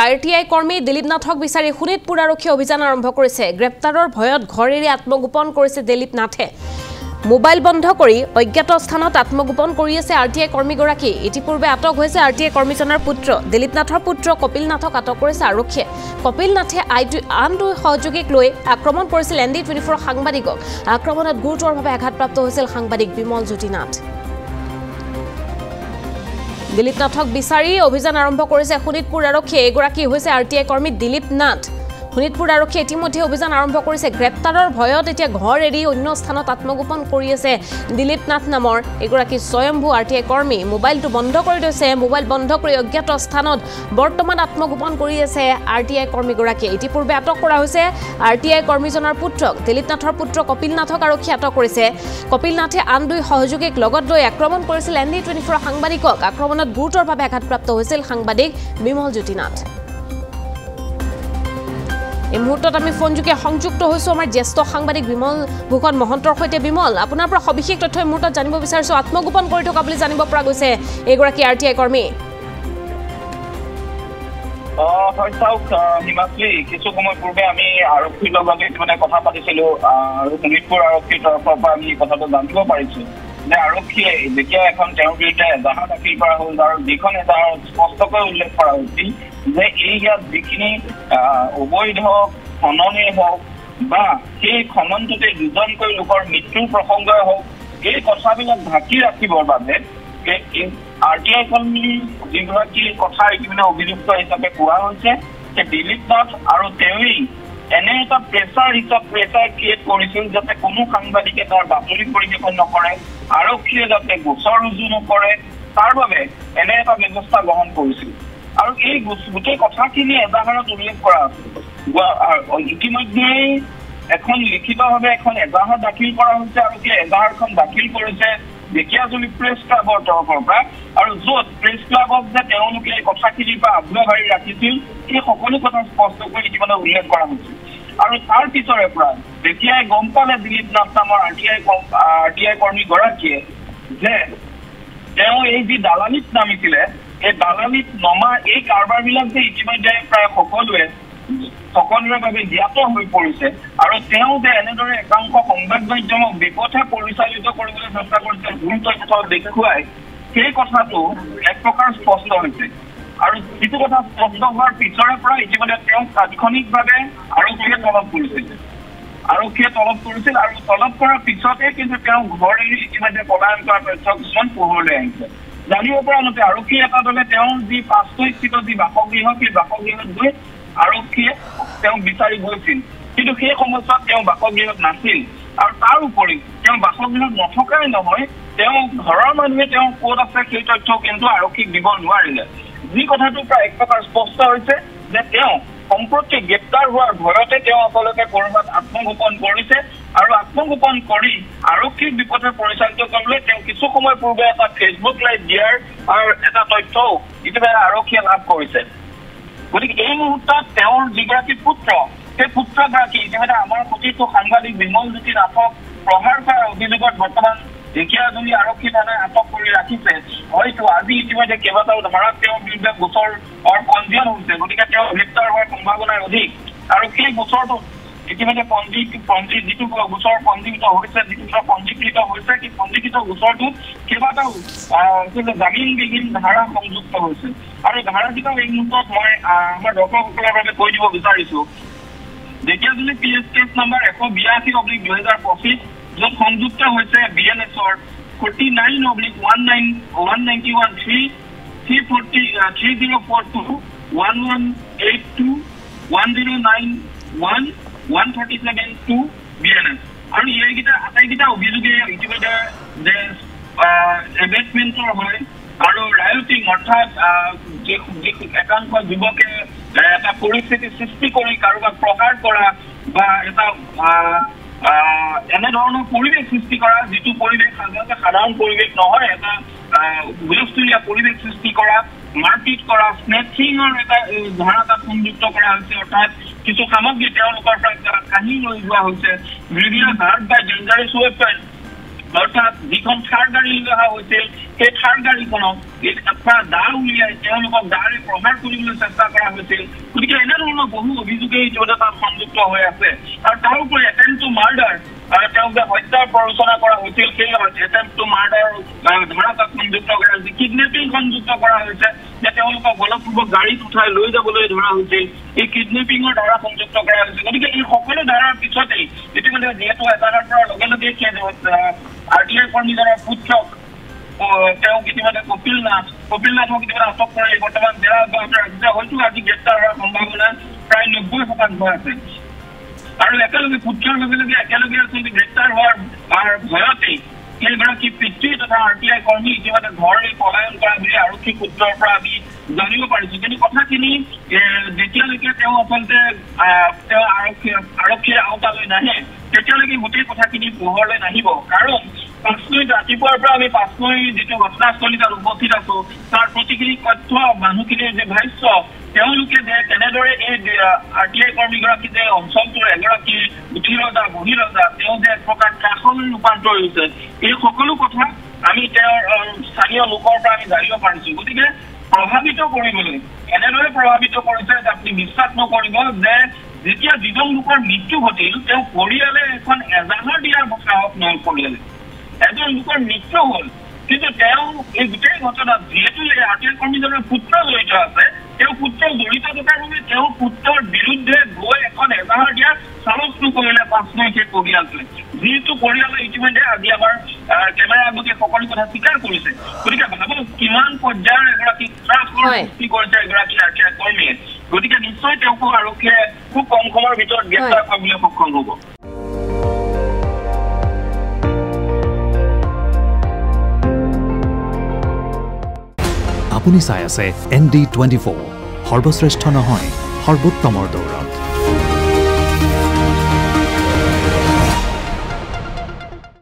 RTI কৰ্মী দিলীপ নাথক বিচাৰি শোণিতপুৰ আৰক্ষী অভিযান আৰম্ভ কৰিছে। গ্ৰেপ্তাৰৰ ভয়ত ঘৰ এৰি আত্মগোপন কৰিছে দিলীপ নাথে। মোবাইল বন্ধ কৰি অজ্ঞাত স্থানত আত্মগোপন কৰি আছে RTI কৰ্মীগৰাকী। ইতিপূৰ্বে আটক হৈছে RTI কৰ্মীজনৰ পুত্ৰ। দিলীপ নাথৰ পুত্ৰ কপিল নাথক আটক কৰিছে আৰক্ষীয়ে। কপিল নাথে আন দুই সহযোগীক লৈ আক্ৰমণ কৰিছিল ND24 সাংবাদিকক। আক্ৰমণত গুৰুতৰভাৱে আঘাতপ্ৰাপ্ত হৈছিল সাংবাদিক বিমল জ্যোতি নাথ। দিলীপ নাথক বিচাৰি অভিযান আৰম্ভ কৰিছে শোণিতপুৰ আৰক্ষীয়ে। এগৰাকী হৈছে RTI কৰ্মী দিলীপ নাথ। শোণিতপুৰ আৰক্ষীয়ে ইতিমধ্যে অভিযান আৰম্ভ কৰিছে। গ্ৰেপ্তাৰৰ ভয়ত এতিয়া ঘৰ এৰি অন্য স্থানত আত্মগোপন কৰি আছে দিলীপ নাথ নামৰ এগৰাকী স্বয়ম্ভু RTI কৰ্মী। মোবাইলটো বন্ধ কৰি থৈছে। মোবাইল বন্ধ কৰি অজ্ঞাত স্থানত বৰ্তমান আত্মগোপন কৰি আছে RTI কৰ্মীগৰাকীয়ে। ইতিপূৰ্বে আটক কৰা হৈছে RTI কৰ্মীজনৰ পুত্ৰক। দিলীপ নাথৰ পুত্ৰ কপিল নাথক আৰক্ষীয়ে আটক কৰিছে। কপিল নাথে আন দুই সহযোগীক লগত লৈ আক্ৰমণ কৰিছিল ND24 সাংবাদিকক। আক্ৰমণত গুৰুতৰভাৱে আঘাতপ্ৰাপ্ত হৈছিল সাংবাদিক বিমল জ্যোতি নাথ। এই মুহূৰ্তত আমি ফোনযোগে সংযুক্ত হৈছো আমাৰ জ্যেষ্ঠ সাংবাদিক বিমল ভূষণ মহন্তৰ সৈতে। বিমল, আপোনাৰ পৰা সবিশেষ তথ্য এই মুহূৰ্তত জানিব বিচাৰিছো। আত্মগোপন কৰি থকা বুলি জানিব পৰা গৈছে এগৰাকী RTI কৰ্মী। হিমাশ্ৰী, কিছু সময় পূৰ্বে আমি আৰক্ষীৰ লগত কথা পাতিছিলো আৰু শোণিতপুৰ আৰক্ষীৰ তৰফৰ পৰা আমি কথাটো জানিব পাৰিছো যে আৰক্ষীয়ে যেতিয়া এখন তেওঁৰ বিৰুদ্ধে এজাহাৰ দাখিল কৰা হ'ল আৰু যিখন এজাহাৰত স্পষ্টকৈ উল্লেখ কৰা হৈছিল যে এই ইয়াত যিখিনি অবৈধ খননেই হওক বা সেই খননটোতে দুজনকৈ লোকৰ মৃত্যুৰ প্ৰসংগই হওক, এই কথাবিলাক ঢাকি ৰাখিবৰ বাবে RTI কৰ্মী যিগৰাকী কথা ইতিমধ্যে অভিযুক্ত হিচাপে কোৱা হৈছে যে দিলীপ নাথ আৰু তেওঁৱেই এনে এটা প্ৰেছাৰ ক্ৰিয়েট কৰিছিল যাতে কোনো সাংবাদিকে তাৰ বাতৰি পৰিৱেশন নকৰে, আৰক্ষীয়ে যাতে গোচৰ ৰুজু নকৰে, তাৰ বাবে এনে এটা ব্যৱস্থা গ্ৰহণ কৰিছিল। আৰু এই গোটেই কথাখিনি এজাহাৰত উল্লেখ কৰা আছিল। ইতিমধ্যেই এখন লিখিতভাৱে এখন এজাহাৰ দাখিল কৰা হৈছে আৰু সেই এজাহাৰখন দাখিল কৰিছে ঢেকীয়াজুলি প্ৰেছ ক্লাবৰ তৰফৰ পৰা। আৰু য'ত প্ৰেছ ক্লাবক যে তেওঁলোকে এই কথাখিনিৰ পৰা আগ্ৰহাৰী ৰাখিছিল সেই সকলো কথা স্পষ্টকৈ ইতিমধ্যে উল্লেখ কৰা হৈছিল। আৰু তাৰ পিছৰে পৰা যেতিয়াই গম পালে দিলীপ নাথ নামৰ RTI কৰ্মীগৰাকীয়ে যে তেওঁ এই যি দালালিত নামিছিলে, এই দালালিত নমা এই কাৰবাৰবিলাক যে ইতিমধ্যে প্ৰায় সকলোৰে বাবে জ্ঞাত হৈ পৰিছে আৰু তেওঁ যে এনেদৰে একাংশ সংবাদ মাধ্যমক বিপথে পৰিচালিত কৰিবলৈ চেষ্টা কৰিছে ভুল তথ্য দেখুৱাই, সেই কথাটো এক প্ৰকাৰ স্পষ্ট হৈছে। আৰু যিটো কথা স্পষ্ট হোৱাৰ পিছৰে পৰা ইতিমধ্যে তেওঁক তাৎক্ষণিকভাৱে আৰক্ষীয়ে তলব কৰিছিল আৰু তলব কৰাৰ পিছতে কিন্তু তেওঁ ঘৰ এৰি ইতিমধ্যে পলায়ন কৰাৰ তথ্য কিছুমান পোহৰলৈ আহিছে। জানিব পৰা মতে আৰক্ষী এটা দলে তেওঁৰ যি পাঁচস্থিত যি বাসগৃহ, সেই বাসগৃহত গৈ আৰক্ষীয়ে তেওঁক বিচাৰি গৈছিল, কিন্তু সেই সময়ছোৱাত তেওঁ বাসগৃহত নাছিল। আৰু তাৰ উপৰি তেওঁ বাসগৃহত নথকাই নহয়, তেওঁ ঘৰৰ মানুহে তেওঁ ক'ত আছে সেই তথ্য কিন্তু আৰক্ষীক দিব নোৱাৰিলে। যি কথাটো প্ৰায় এক প্ৰকাৰ স্পষ্ট হৈছে যে তেওঁ সম্প্ৰতি গ্ৰেপ্তাৰ হোৱাৰ ভয়তে তেওঁ আচলতে ক'ৰবাত আত্মগোপন কৰিছে আৰু আত্মগোপন কৰি আৰক্ষীক বিপথে পৰিচালিত কৰিবলৈ তেওঁ কিছু সময় পূৰ্বে এটা ফেচবুক লাইভ দিয়াৰ আৰু এটা তথ্যও ইতিমধ্যে আৰক্ষীয়ে লাভ কৰিছে। গতিকে এই মুহূৰ্তত তেওঁৰ যিগৰাকী পুত্ৰ, সেই পুত্ৰগৰাকী ইতিমধ্যে আমাৰ প্ৰতিটো সাংবাদিক বিমল জ্যোতি নাথক প্ৰহাৰ কৰাৰ অভিযোগত বৰ্তমান ঢেকীয়াজুলি আৰক্ষী থানাই আটক কৰি ৰাখিছে। হয়তো আজি ইতিমধ্যে কেইবাটাও ধাৰাত তেওঁৰ বিৰুদ্ধে গোচৰ পঞ্জীয়ন হৈছে। গতিকে তেওঁ গ্ৰেপ্তাৰ হোৱাৰ সম্ভাৱনা অধিক। আৰু সেই গোচৰটো ইতিমধ্যে যিটো গোচৰ পঞ্জীকৃত হৈছে, সেই পঞ্জীকৃত গোচৰটোত কেইবাটাও জামিনবিহীন ধাৰা সংযুক্ত হৈছে। আৰু ধাৰাকেইটাও এই মুহূৰ্তত মই আমাৰ দৰ্শকসকলৰ বাবে কৈ দিব বিচাৰিছো। ঢেকীয়াজুলি PS কেছ নম্বৰ 182/2025 য'ত সংযুক্ত হৈছে BNSৰ 49/191 3042 1182 1091 137 BNS। আৰু এইকেইটা আটাইকেইটা অভিযোগে ইতিমধ্যে যে এবেটমেণ্টৰ হয় আৰু ৰায়টিং, অৰ্থাৎ একাংশ যুৱকে এটা পৰিস্থিতি সৃষ্টি কৰি কাৰোবাক প্ৰহাৰ কৰা বা এটা এনেধৰণৰ পৰিৱেশ সৃষ্টি কৰা, যিটো পৰিৱেশ সাধাৰণতে সাধাৰণ পৰিৱেশ নহয়, এটা হুলস্থুলীয়া পৰিৱেশ সৃষ্টি কৰা, মাৰপিট কৰা, স্নেচিঙৰ এটা ধাৰা তাত সংযুক্ত কৰা হৈছে। অৰ্থাৎ কিছু সামগ্ৰী তেওঁলোকৰ পৰা কাঢ়ি লৈ যোৱা হৈছে। ডেঞ্জাৰাছ ৱেপন, অৰ্থাৎ যিখন থাৰ গাড়ী লৈ অহা হৈছিল সেই থাৰ গাড়ীখনক এটা দা উলিয়াই তেওঁলোকক দাৰে প্ৰহাৰ কৰিবলৈ চেষ্টা কৰা হৈছিল গতিকে এনেধৰণৰ বহু অভিযোগে ইতিমধ্যে তাত সংযুক্ত হৈ আছে আৰু তাৰ উপৰি এটেম্প টু মাৰ্ডাৰ তেওঁলোকে হত্যাৰ প্ৰৰোচনা কৰা হৈছিল সেই এটেম্প টু মাৰ্ডাৰ ধাৰা তাত সংযুক্ত কৰা হৈছে কিডনেপিং সংযুক্ত কৰা হৈছে যে তেওঁলোকক বলপূৰ্বক গাড়ীত উঠাই লৈ যাবলৈ ধৰা হৈছিল এই কিডনেপিঙৰ ধাৰা সংযুক্ত কৰা হৈছে গতিকে এই সকলো ধাৰাৰ পিছতেই ইতিমধ্যে যিহেতু এজাহাৰ কৰাৰ লগে লগে RTI কৰ্মীজনৰ পুত্ৰক তেওঁ ইতিমধ্যে কপিল নাথক ইতিমধ্যে আটক কৰি বৰ্তমান জেৰা অব্যাহত ৰাখিছে হয়তো আজি গ্ৰেপ্তাৰ হোৱাৰ সম্ভাৱনা প্ৰায় 90% আছে আৰু একেলগে পুত্ৰৰ লগে লগে একেলগে আচলতে গ্ৰেপ্তাৰ হোৱাৰ ভয়তেই এইগৰাকী পিতৃ তথা RTI কৰ্মী ইতিমধ্যে ঘৰলৈ পলায়ন কৰা বুলি আৰক্ষী সূত্ৰৰ পৰা আমি জানিব পাৰিছো কিন্তু কথাখিনি যেতিয়ালৈকে তেওঁ আচলতে তেওঁ আৰক্ষীৰ আওতালৈ নাহে তেতিয়ালৈকে গোটেই কথাখিনি পোহৰলৈ নাহিব কাৰণ 5 মিনিট ৰাতিপুৱাৰ পৰা আমি 5 মিনিট যিটো ঘটনাস্থলী তাত উপস্থিত আছো তাৰ প্ৰতিখিনি তথ্য মানুহখিনিৰ যে ভাষ্য তেওঁলোকে যে কেনেদৰে এই RTI কৰ্মীগৰাকী যে অঞ্চলটোৰ এগৰাকী উঠিৰজা বহিৰজা তেওঁ যে এক প্ৰকাৰ ত্ৰাসলৈ ৰূপান্তৰ হৈছে এই সকলো কথা আমি তেওঁৰ স্থানীয় লোকৰ পৰা আমি জানিব পাৰিছো গতিকে প্ৰভাৱিত কৰিবলৈ এনেদৰে প্ৰভাৱিত কৰিছে যে আপুনি বিশ্বাস নকৰিব যে যেতিয়া যিজন লোকৰ মৃত্যু ঘটিল তেওঁ পৰিয়ালে এখন এজাহাৰ দিয়াৰ সাহস নহল পৰিয়ালে এজন লোকৰ মৃত্যু হল কিন্তু তেওঁ এই গোটেই ঘটনাত যিহেতু এই RTI কৰ্মীজনৰ পুত্ৰ জড়িত আছে তেওঁ পুত্ৰ জড়িত থকাৰ বাবে তেওঁৰ পুত্ৰৰ বিৰুদ্ধে গৈ এখন এজাহাৰ দিয়াৰ সাহস নকৰিলে 5 মিনিট পৰিয়ালটোৱে যিহেতু পৰিয়ালে ইতিমধ্যে আজি আমাৰ কেমেৰা আগতে সকলো কথা স্বীকাৰ কৰিছে গতিকে ভাবক কিমান পৰ্যায়ৰ এগৰাকী ত্ৰাসৰ সৃষ্টি কৰিছে এগৰাকী RTI কৰ্মীয়ে গতিকে নিশ্চয় তেওঁক আৰক্ষীয়ে খুব কম সময়ৰ ভিতৰত গ্ৰেপ্তাৰ কৰিবলৈ সক্ষম হ'ব আপুনি চাই আছে ND24 সৰ্বশ্ৰেষ্ঠ নহয় সৰ্বোত্তমৰ দৌৰ